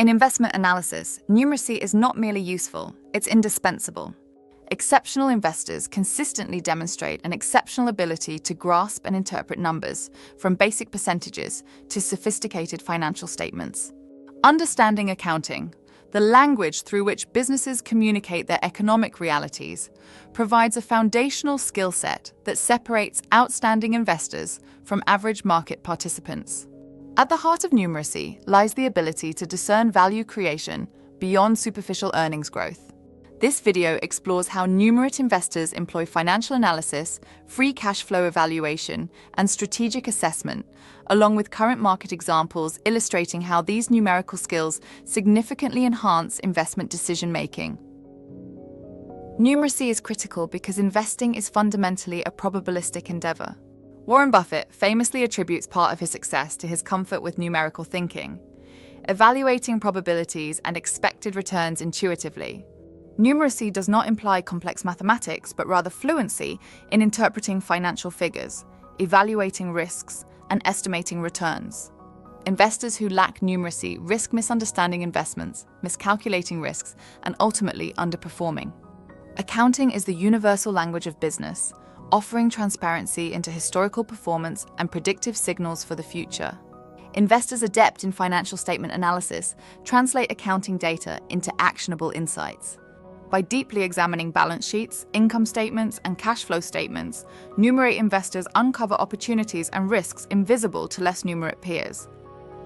In investment analysis, numeracy is not merely useful, it's indispensable. Exceptional investors consistently demonstrate an exceptional ability to grasp and interpret numbers, from basic percentages to sophisticated financial statements. Understanding accounting, the language through which businesses communicate their economic realities, provides a foundational skill set that separates outstanding investors from average market participants. At the heart of numeracy lies the ability to discern value creation beyond superficial earnings growth. This video explores how numerate investors employ financial analysis, free cash flow evaluation, and strategic assessment, along with current market examples illustrating how these numerical skills significantly enhance investment decision-making. Numeracy is critical because investing is fundamentally a probabilistic endeavor. Warren Buffett famously attributes part of his success to his comfort with numerical thinking, evaluating probabilities and expected returns intuitively. Numeracy does not imply complex mathematics, but rather fluency in interpreting financial figures, evaluating risks, and estimating returns. Investors who lack numeracy risk misunderstanding investments, miscalculating risks, and ultimately underperforming. Accounting is the universal language of business, offering transparency into historical performance and predictive signals for the future. Investors adept in financial statement analysis translate accounting data into actionable insights. By deeply examining balance sheets, income statements, and cash flow statements, numerate investors uncover opportunities and risks invisible to less numerate peers.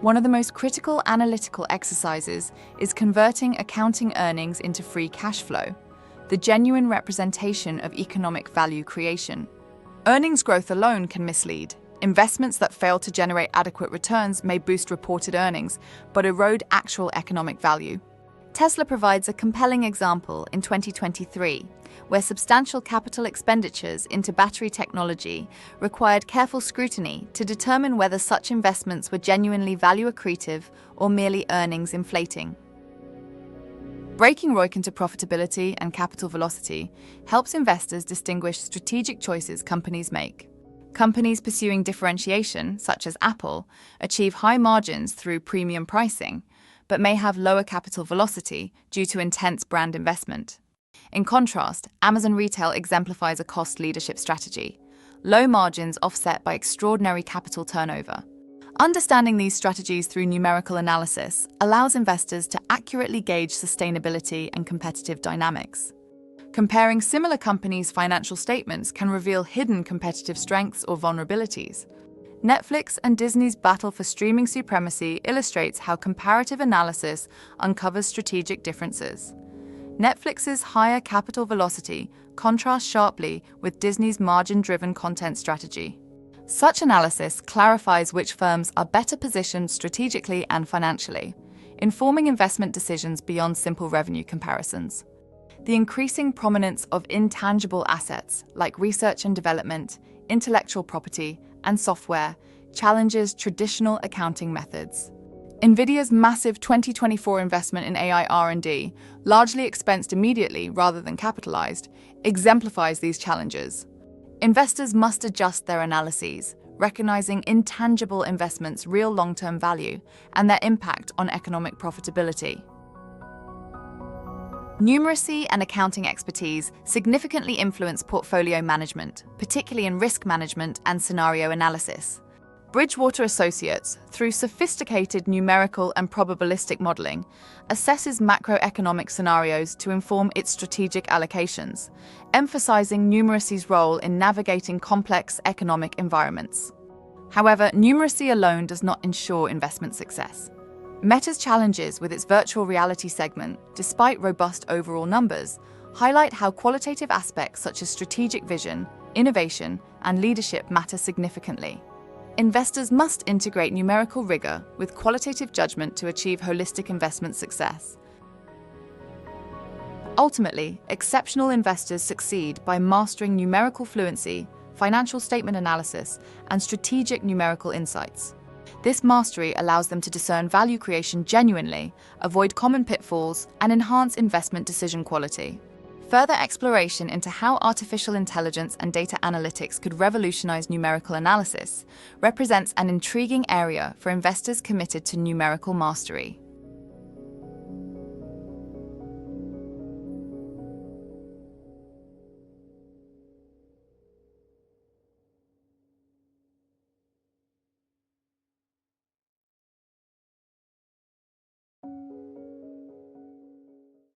One of the most critical analytical exercises is converting accounting earnings into free cash flow, the genuine representation of economic value creation. Earnings growth alone can mislead. Investments that fail to generate adequate returns may boost reported earnings, but erode actual economic value. Tesla provides a compelling example in 2023, where substantial capital expenditures into battery technology required careful scrutiny to determine whether such investments were genuinely value accretive or merely earnings inflating. Breaking ROIC into profitability and capital velocity helps investors distinguish strategic choices companies make. Companies pursuing differentiation, such as Apple, achieve high margins through premium pricing, but may have lower capital velocity due to intense brand investment. In contrast, Amazon Retail exemplifies a cost leadership strategy, low margins offset by extraordinary capital turnover. Understanding these strategies through numerical analysis allows investors to accurately gauge sustainability and competitive dynamics. Comparing similar companies' financial statements can reveal hidden competitive strengths or vulnerabilities. Netflix and Disney's battle for streaming supremacy illustrates how comparative analysis uncovers strategic differences. Netflix's higher capital velocity contrasts sharply with Disney's margin-driven content strategy. Such analysis clarifies which firms are better positioned strategically and financially, informing investment decisions beyond simple revenue comparisons. The increasing prominence of intangible assets like research and development, intellectual property, and software challenges traditional accounting methods. NVIDIA's massive 2024 investment in AI R&D, largely expensed immediately rather than capitalized, exemplifies these challenges. Investors must adjust their analyses, recognizing intangible investments' real long-term value and their impact on economic profitability. Numeracy and accounting expertise significantly influence portfolio management, particularly in risk management and scenario analysis. Bridgewater Associates, through sophisticated numerical and probabilistic modeling, assesses macroeconomic scenarios to inform its strategic allocations, emphasizing numeracy's role in navigating complex economic environments. However, numeracy alone does not ensure investment success. Meta's challenges with its virtual reality segment, despite robust overall numbers, highlight how qualitative aspects such as strategic vision, innovation, and leadership matter significantly. Investors must integrate numerical rigor with qualitative judgment to achieve holistic investment success. Ultimately, exceptional investors succeed by mastering numerical fluency, financial statement analysis, and strategic numerical insights. This mastery allows them to discern value creation genuinely, avoid common pitfalls, and enhance investment decision quality. Further exploration into how artificial intelligence and data analytics could revolutionize numerical analysis represents an intriguing area for investors committed to numerical mastery.